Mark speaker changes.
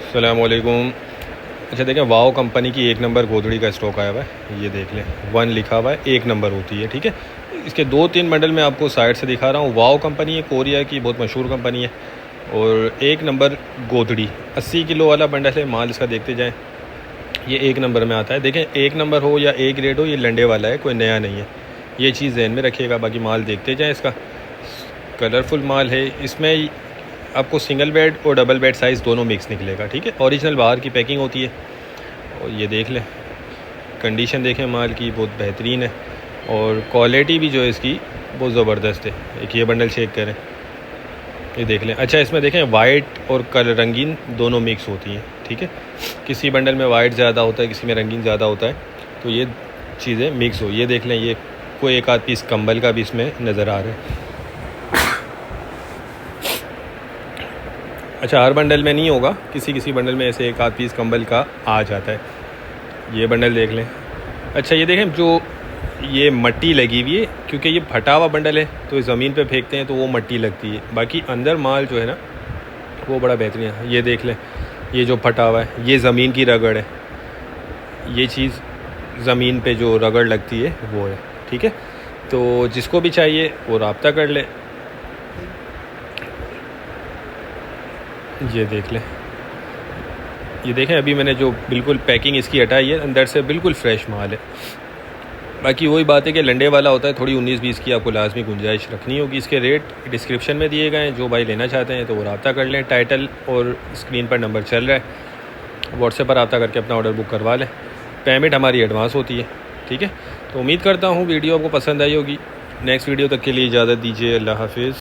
Speaker 1: अस्सलामुअलैकुम। अच्छा देखें, वाओ कंपनी की 1 नंबर गोदड़ी का स्टॉक आया हुआ है। ये देख लें, 1 लिखा हुआ है, 1 नंबर होती है। ठीक है, इसके 2-3 बंडल मैं आपको साइड से दिखा रहा हूँ। वाओ कंपनी है, कोरिया की बहुत मशहूर कंपनी है। और 1 नंबर गोदड़ी 80 किलो वाला बंडल है। माल इसका देखते जाएँ, ये 1 नंबर में आता है। देखें, 1 नंबर हो या A ग्रेड हो, ये लंडे वाला है, कोई नया नहीं है। ये चीज़ ध्यान में रखिएगा। बाकी माल देखते जाएँ, इसका कलरफुल माल है। इसमें आपको सिंगल बेड और डबल बेड साइज़ दोनों मिक्स निकलेगा। ठीक है, ओरिजिनल बाहर की पैकिंग होती है। और ये देख लें, कंडीशन देखें माल की, बहुत बेहतरीन है। और क्वालिटी भी जो है इसकी बहुत ज़बरदस्त है। एक ये बंडल चेक करें, ये देख लें। अच्छा, इसमें देखें वाइट और कलर रंगीन दोनों मिक्स होती हैं। ठीक है, किसी बंडल में वाइट ज़्यादा होता है, किसी में रंगीन ज़्यादा होता है, तो ये चीज़ें मिक्स हो। ये देख लें, ये कोई एक आध पीस कंबल का भी इसमें नज़र आ रहा है। अच्छा, हर बंडल में नहीं होगा, किसी किसी बंडल में ऐसे एक आध पीस कंबल का आ जाता है। ये बंडल देख लें। अच्छा, ये देखें, जो ये मट्टी लगी हुई है, क्योंकि ये फटा हुआ बंडल है तो ज़मीन पे फेंकते हैं तो वो मट्टी लगती है। बाकी अंदर माल जो है ना, वो बड़ा बेहतरीन है। ये देख लें, ये जो फटा हुआ है, ये ज़मीन की रगड़ है। ये चीज़ ज़मीन पे जो रगड़ लगती है वो है। ठीक है, तो जिसको भी चाहिए वो रब्ता कर ले। ये देख लें, ये देखें, अभी मैंने जो बिल्कुल पैकिंग इसकी हटाई है, अंदर से बिल्कुल फ्रेश माल है। बाकी वही बात है कि लंडे वाला होता है, थोड़ी 19-20 की आपको लाजमी गुंजाइश रखनी होगी। इसके रेट डिस्क्रिप्शन में दिए गए हैं, जो भाई लेना चाहते हैं तो वो रब्ता कर लें। टाइटल और स्क्रीन पर नंबर चल रहा है, व्हाट्सएप पर रब्ता करके अपना ऑर्डर बुक करवा लें। पेमेंट हमारी एडवांस होती है। ठीक है, तो उम्मीद करता हूँ वीडियो आपको पसंद आई होगी। नेक्स्ट वीडियो तक के लिए इजाज़त दीजिए। अल्लाह हाफिज़।